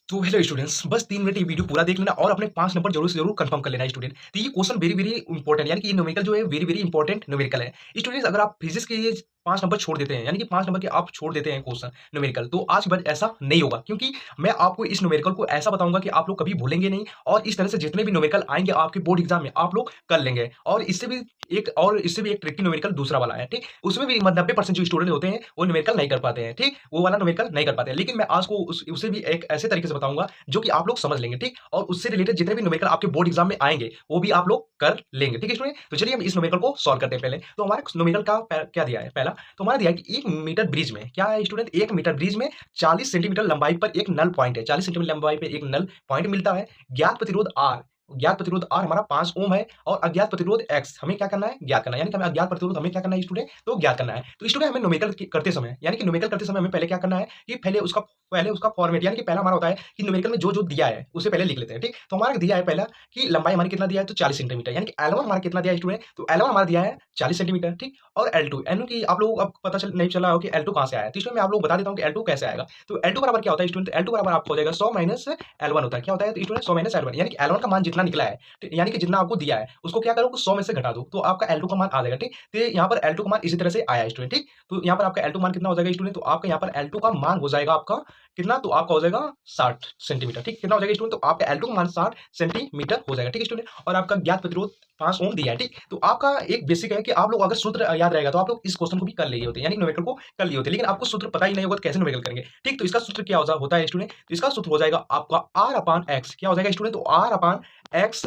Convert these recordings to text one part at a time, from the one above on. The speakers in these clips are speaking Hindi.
तो हेलो स्टूडेंट्स, बस 3 मिनट ये वीडियो पूरा देख लेना और अपने 5 नंबर ज़रूर से ज़रूर कंफर्म कर लेना स्टूडेंट। तो ये क्वेश्चन वेरी वेरी इंपॉर्टेंट, यानी कि ये न्यूमेरिकल जो है वेरी वेरी इंपॉर्टेंट न्यूमेरिकल है। स्टूडेंट्स, अगर आप फिजिक्स के ये 5 नंबर छोड़ देते हैं, यानी कि 5 नंबर के आप छोड़ देते हैं क्वेश्चन न्यूमेरिकल, तो आज के बाद ऐसा नहीं होगा, क्योंकि मैं आपको इस न्यूमेरिकल को ऐसा बताऊंगा कि आप लोग कभी भूलेंगे नहीं और इस तरह से जितने भी न्यूमेरिकल आएंगे आपके बोर्ड एग्जाम में आप लोग कर लेंगे। और इससे भी एक ट्रिकी न्यूमेरिकल दूसरा वाला है, ठीक। उसमें भी 90% जो स्टूडेंट होते हैं वो न्यूमेरिकल नहीं कर पाते हैं, ठीक। वो वाला न्यूमेरिकल नहीं कर पाते हैं, लेकिन मैं आज को उसे भी एक ऐसे तरीके से बताऊंगा जो कि आप लोग समझ लेंगे, ठीक। और उससे रिलेटेड जितने भी न्यूमेरिकल आपके बोर्ड एग्जाम में आएंगे वो भी आप लोग कर लेंगे, ठीक है स्टूडेंट। तो चलिए हम इस न्यूमेरिकल को सॉल्व करते हैं। पहले तो हमारे न्यूमेरिकल का क्या दिया है। पहला तो हमारा दिया है कि 1 मीटर ब्रिज में क्या है स्टूडेंट, 1 मीटर ब्रिज में 40 सेंटीमीटर लंबाई पर एक नल पॉइंट है, 40 सेंटीमीटर लंबाई पे एक नल पॉइंट मिलता है। ज्ञात प्रतिरोध आर हमारा 5 ओम है और अज्ञात प्रतिरोध एक्स हमें क्या करना है, ज्ञात करना है। यानी कि हमें अज्ञात प्रतिरोध हमें क्या करना है स्टूडेंट, तो ज्ञात करना है। तो स्टूडेंट हमें न्यूमेरिकल करते समय, यानी कि न्यूमेरिकल करते समय हमें पहले क्या करना है कि पहले उसका फॉर्मेट, यानी कि पहला हमारा होता है कि न्यूमेरिकल में जो जो दिया है उसे पहले लिख लेते हैं, ठीक। तो हमारा दिया है पहला कि लंबाई हमारी कितना दिया है, तो 40 सेंटीमीटर, यानी कि L1 हमारा कितना दिया है स्टूडेंट, तो L1 हमारा दिया है 40 सेंटीमीटर, ठीक। और L2 की आप लोग अब पता चल नहीं चला हो कि L2 कहां से आया है, तो इसमें मैं आप लोग बता देता हूं कि L2 कैसे आएगा। तो L2 बराबर क्या होता है स्टूडेंट, L2 बराबर आपको हो जाएगा 100 माइनस L1 होता है, क्या होता है तो स्टूडेंट 100 माइनस L1, यानी कि L1 का मान जितना निकला है, यानी कि जितना आपको दिया है उसको क्या करो, 100 में से घटा दो तो आपका L2 का मान आ जाएगा, ठीक। तो यहाँ पर L2 का मान इसी तरह से आया स्टूडेंट, ठीक। तो यहाँ पर आपका L2 मान कितना हो जाएगा स्टूडेंट, तो आपका यहाँ पर L2 का मान हो जाएगा आपका कितना, तो आपका हो जाएगा 60 सेंटीमीटर, ठीक। कितना हो जाएगा स्टूडेंट, तो आपका L2 का मान 60 सेंटीमीटर हो जाएगा, ठीक स्टूडेंट। और आपका ज्ञात प्रतिरोध 5 ओम दिया है, ठीक। तो आपका एक बेसिक है कि आप लोग अगर सूत्र याद रहेगा तो आप लोग इस क्वेश्चन को भी कर लिए होते हैं, यानी न्यूमेरिकल को कर लिए होते हैं, लेकिन आपको सूत्र पता ही नहीं होगा तो कैसे न्यूमेरिकल करेंगे, ठीक। तो इसका सूत्र क्या होता है स्टूडेंट, तो इसका सूत्र हो जाएगा आपका R अपान एक्स, क्या हो जाएगा स्टूडेंट, तो R अपान एक्स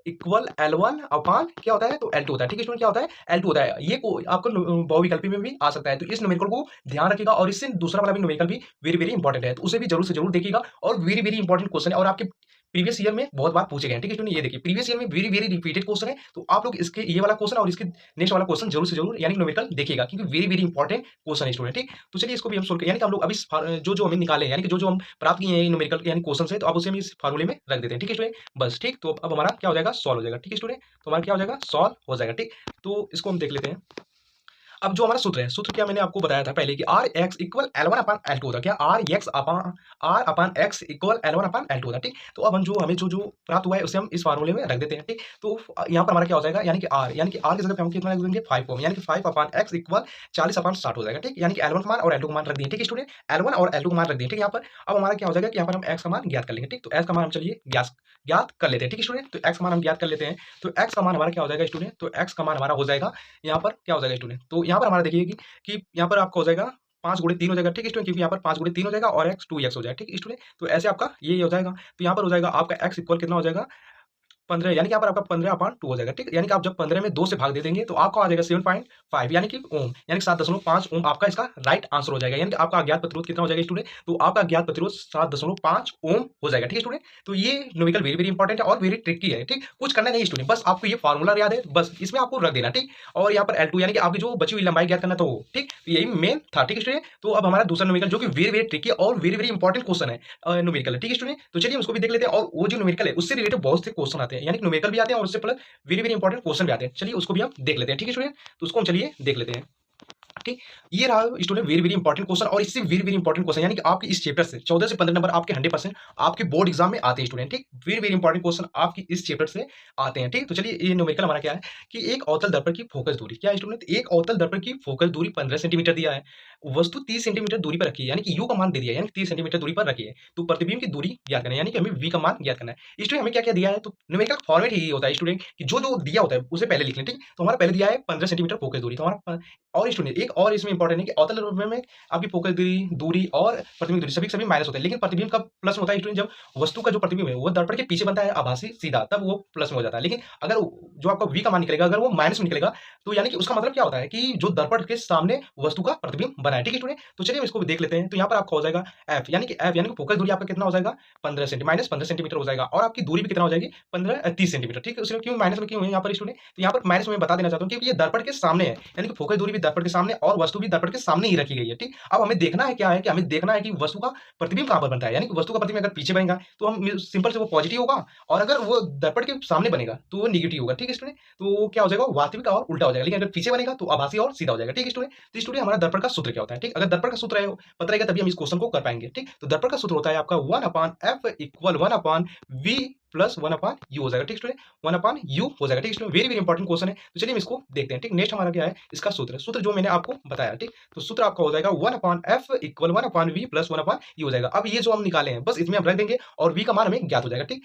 इक्वल L1 अपान क्या होता है, तो L2 होता है, ठीक है स्टूडेंट। क्या होता है, L2 होता है। ये को आपको बहुविकल्पी में भी आ सकता है, तो इस न्यूमेरिकल को ध्यान रखिएगा और इससे दूसरा वाला भी न्यूमेरिकल भी वेरी वेरी इंपॉर्टेंट है, तो उसे भी जरूर से जरूर देखिएगा और वेरी वेरी इंपॉर्टेंट क्वेश्चन है और आपके प्रीवियस ईयर में बहुत बार पूछे गए हैं, ठीक है स्टूडेंट। ये देखिए प्रीवियस ईयर में वेरी वेरी रिपीटेड क्वेश्चन है, तो आप लोग इसके ये वाला क्वेश्चन और इसके नेक्स्ट वाला क्वेश्चन जरूर से जरूर यानी न्यूमेरिकल देखिएगा, क्योंकि वेरी वेरी इंपॉर्टेंट क्वेश्चन है स्टूडेंट, ठीक। तो चलिए इसको भी हम सोल्व करें, यानी कि हम लोग अभी जो जो हमें निकाले यानी कि जो जो हम प्राप्त किए हैं न्यूमेरिकल यानी क्वेश्चन से, तो अब उसे हम इस फार्मूले में रख देते हैं, ठीक है स्टूडेंट। बस ठीक, तो अब हमारा क्या हो जाएगा, सॉल्व हो जाएगा, ठीक है स्टूडेंट। तो हमारा क्या हो जाएगा, सॉल्व हो जाएगा, ठीक। तो इसको हम देख लेते हैं। अब जो हमारा सूत्र है, सूत्र क्या मैंने आपको बताया था पहले कि are x equal L1 upon L2 होता है, क्या R upon X equal L1 upon L2 होता है, ठीक। तो अब हम जो हमें जो जो प्राप्त हुआ है उसे हम इस फार्मूले में रख देते हैं, ठीक। तो यहाँ पर हमारा क्या हो जाएगा, यानी कि आर की जगह पे हम कितना रख देंगे 5 ओम, यानी कि 5 अपान एक्स इक्वल 40 अपान 60 हो जाएगा, ठीक। यानी कि L1 का मान और L2 का मान रख दिए, ठीक है स्टूडेंट। L1 और L2 का मान रख दिए, ठीक। यहाँ पर अब हमारा क्या हो जाएगा कि यहाँ पर हम एक्स का मान ज्ञात कर लेंगे, ठीक। तो एक्स का मान हम चलिए ज्ञात कर लेते हैं, ठीक है स्टूडेंट। तो एक्स का मान हम ज्ञात कर लेते हैं, तो एक्स का मान हमारा क्या हो जाएगा स्टूडेंट, तो एक्स का मान हमारा हो जाएगा यहाँ पर क्या हो जाएगा स्टूडेंट, तो यहाँ पर हमारा देखिए कि यहाँ पर आपका हो जाएगा 5 गुणे 3 हो जाएगा, ठीक है स्टूडेंट, क्योंकि यहाँ पर 5 गुणे 3 हो जाएगा और एक्स 2x हो जाएगा, ठीक है स्टूडेंट। तो ऐसे आपका ये हो जाएगा, तो यहाँ पर हो जाएगा आपका x इक्वल कितना हो जाएगा 15, यानी कि यहाँ पर आपका 15/2 हो जाएगा, ठीक। यानी कि आप जब 15 में 2 से भाग दे देंगे तो आपको आ जाएगा 7.5 यानी कि ओम, यानी कि 7.5 ओम आपका इसका राइट आंसर हो जाएगा। यानी कि आपका अज्ञात प्रतिरोध कितना हो जाएगा स्टूडेंट, तो आपका अज्ञात प्रतिरोध 7.5 ओम हो जाएगा, ठीक है स्टूडेंट। तो ये न्यूमेरिकल वेरी वेरी इंपॉर्टेंट है और वेरी ट्रिकी है, ठीक। कुछ करना नहीं स्टूडेंट, बस आपको ये फार्मूला याद है, बस इसमें आपको रख देना, ठीक। और यहाँ पर L2 यानी कि आपकी जो बची हुई लंबाई ज्ञात करना, तो ठीक, तो यही मेन था, ठीक है स्टूडेंट। तो अब हमारा दूसरा न्यूमेरिकल जो कि वेरी वेरी ट्रिकी और वेरी वेरी इंपॉर्टेंट क्वेश्चन है न्यूमेरिकल, ठीक है स्टूडेंट। तो चलिए उसको भी देख लेते हैं, और वो जो न्यूमेरिकल है उससे रिलेटेड बहुत से क्वेश्चन आते हैं, यानी कि न्यूमेरिकल भी आते हैं और उससे plus very very important question भी आते हैं। चलिए उसको भी हम देख लेते हैं, ठीक है स्टूडेंट। तो उसको हम चलिए देख लेते हैं, ठीक। ये रहा student very very important question, और इससे वेरी वेरी इंपॉर्टेंट क्वेश्चन, यानी कि आपके इस चैप्टर से 14 से 15 नंबर आपके 100% आपके बोर्ड एग्जाम में आते हैं स्टूडेंट, ठीक। वेरी वेरी इंपॉर्टेंट क्वेश्चन आपकी इस चैप्टर से आते हैं, ठीक। तो चलिए ये न्यूमेरिकल हमारा क्या है कि एक अवतल दर्पण की फोकस दूरी क्या है स्टूडेंट, एक अवतल दर्पण की फोकस दूरी 15 सेंटीमीटर दिया है, वस्तु 30 सेंटीमीटर दूरी पर रखी है, यानी कि यू का मान दे दिया है, यानी 30 सेंटीमीटर दूरी पर रखी है। तो प्रतिबिंब की दूरी ज्ञात करना है, यानी कि हमें वी का मान ज्ञात करना है। स्टूडेंट हमें क्या क्या दिया है, तो न्यूमेरिकल फॉर्मेट ही होता है स्टूडेंट कि जो जो दिया होता है उसे पहले लिख लें, ठीक। तो हमारा पहले दिया है 15 सेंटीमीटर फोकस दूरी, तो हमारा और स्टूडेंट एक और इसमें इंपॉर्टेंट है कि अवतल दर्पण में आपकी फोकस दूरी और प्रतिबिंब दूरी सभी सभी माइनस होते हैं, लेकिन प्रतिबिंब का प्लस होता है स्टूडेंट जब वस्तु का जो प्रतिबिंब है वो दर्पण के पीछे बनता है आभासी सीधा, तब वो प्लस में हो जाता है। लेकिन अगर जो आपका वी का मान निकलेगा अगर वो माइनस में निकलेगा, तो यानी कि उसका मतलब क्या होता है कि जो दर्पण के सामने वस्तु का प्रतिबिंब बना है, ठीक है स्टूडेंट। तो चलिए इसको भी देख लेते हैं। तो यहाँ पर आपका हो जाएगा एफ, यानी कि फोकस दूरी आपका कितना हो जाएगा 15 सेंटी माइनस 15 सेंटीमीटर हो जाएगा, और आपकी दूरी भी कितना हो जाएगी 30 सेंटीमीटर, ठीक है। उसमें क्यों माइनस में क्यों है यहाँ पर स्टूडेंट, तो यहाँ पर माइनस में बता देना चाहता हूँ क्योंकि ये दर्पण के सामने है, यानी कि फोकस दूरी भी दर्पण के सामने और वस्तु भी दर्पण के सामने ही रखी गई है, ठीक। अब हमें देखना है क्या है कि हमें देखना है कि वस्तु का प्रतिबिंब कहाँ पर बनता है, यानी कि वस्तु का प्रतिबिंब अगर पीछे बनेगा तो हम सिंपल से वो पॉजिटिव होगा, और अगर वो दर्पण के सामने बनेगा तो वो नेगेटिव होगा, ठीक है स्टूडेंट। तो क्या हो जाएगा वास्तविक और उल्टा हो जाएगा, लेकिन अगर पीछे बनेगा तो आभासी और सीधा हो जाएगा, ठीक है स्टूडेंट। तो स्टूडेंट हमारा दर्पण का सूत्र क्या क्या होता है, ठीक। अगर दर्पण का सूत्र पता रहेगा तभी हम इस क्वेश्चन को कर पाएंगे, ठीक। तो दर्पण का सूत्र होता है आपका 1/f equal 1/v plus 1/u हो जाएगा, ठीक स्टूडेंट। 1/u हो जाएगा, ठीक student. Very very important question है, तो चलिए हम इसको देखते हैं, ठीक। नेक्स्ट हमारा क्या है, इसका सूत्र जो मैंने आपको बताया, ठीक। तो सूत्र आपका हो जाएगा 1/f equal 1/v plus 1/u हो जाएगा। अब ये जो हम निकाले हैं बस इसमें हम रख देंगे और v का मान हमें ज्ञात हो जाएगा, ठीक।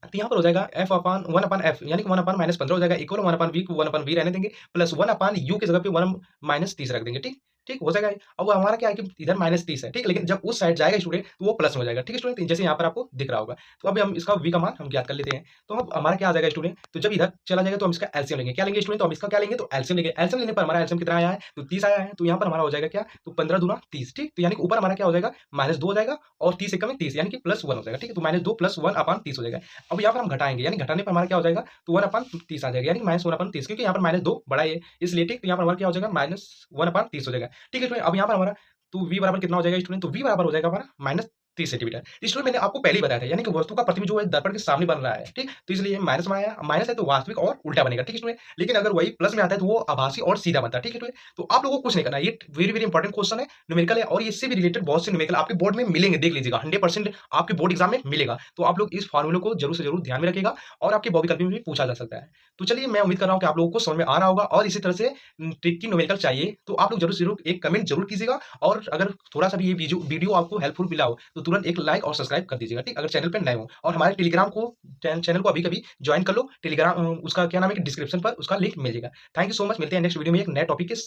तो यहाँ पर हो जाएगा f अपान 1/f यानी कि 1/-15 हो जाएगा, इक्वल 1/v को 1/v रहने देंगे, प्लस 1/u की जगह पे 1 - 30 रख देंगे, ठीक। ठीक हो जाएगा। अब हमारा क्या है कि इधर -30 है, ठीक। लेकिन जब उस साइड जाएगा स्टूडेंट तो वो प्लस में हो जाएगा, ठीक है स्टूडेंट। जैसे यहाँ पर आपको दिख रहा होगा। तो अभी हम इसका v का मान हम ज्ञात कर लेते हैं। तो अब हमारा क्या आ जाएगा स्टूडेंट, तो जब इधर चला जाएगा तो हम इसका एलसीएम लेंगे। क्या लेंगे स्टूडेंट, तो हम इसका क्या लेंगे, तो एलसीएम लेंगे। एलसीएम लेने पर हमारा एलसीएम कितना आया है, तो 30 आया है। तो यहाँ पर हमारा हो जाएगा क्या, तो 15 दूना 30, ठीक। तो यानी कि ऊपर हमारा क्या हो जाएगा, -2 हो जाएगा और 30 एकम में 30 यानी कि +1 हो जाएगा, ठीक है। तो -2 + 1/30 हो जाएगा। अब यहाँ पर हम घटाएंगे, यानी घटाने पर हमारा क्या हो जाएगा, तो 1/30 आ जाएगा, यानी -1/30 क्योंकि यहाँ पर -2 बड़ा है इसलिए, ठीक। तो यहाँ पर हमारा क्या हो जाएगा, -1/30 हो जाएगा, ठीक है स्टूडेंट। अब यहाँ पर हमारा तो v बराबर कितना हो जाएगा स्टूडेंट, तो v बराबर हो जाएगा हमारा -30 सेंटीमीटर। स्टूडेंट मैंने आपको पहले ही बताया था, यानी कि वस्तु का प्रतिबिंब जो है दर्पण के सामने बन रहा है, ठीक। तो इसलिए माइनस में आया, माइनस है तो वास्तविक और उल्टा बनेगा, ठीक है स्टूडेंट। लेकिन अगर वही प्लस में आता है तो वो आभासी और सीधा बनता है, ठीक है स्टूडेंट। तो आप लोगों को कुछ नहीं करना है, ये वेरी वेरी इंपॉर्टेंट क्वेश्चन है, न्यूमेरिकल है और इससे भी रिलेटेड बहुत से न्यूमेरिकल आपके बोर्ड में मिलेंगे, देख लीजिएगा 100% आपके बोर्ड एग्जाम में मिलेगा। तो आप लोग इस फार्मूले को जरूर से जरूर ध्यान में रखिएगा और आपके बहुविकल्पी में भी पूछा जा सकता है। तो चलिए मैं उम्मीद कर रहा हूँ कि आप लोगों को समझ में आ रहा होगा और इसी तरह से ट्रिक की न्यूमेरिकल चाहिए तो आप लोग जरूर से जरूर एक कमेंट जरूर कीजिएगा और अगर थोड़ा सा भी ये वीडियो आपको हेल्पफुल मिला हो तो तुरंत एक लाइक और सब्सक्राइब कर दीजिएगा, ठीक। अगर चैनल पे नए हो और हमारे टेलीग्राम को चैनल को अभी ज्वाइन कर लो। टेलीग्राम उसका क्या नाम है कि डिस्क्रिप्शन पर उसका लिंक मिल जाएगा। थैंक यू सो मच, मिलते हैं नेक्स्ट वीडियो में एक नए टॉपिक के साथ।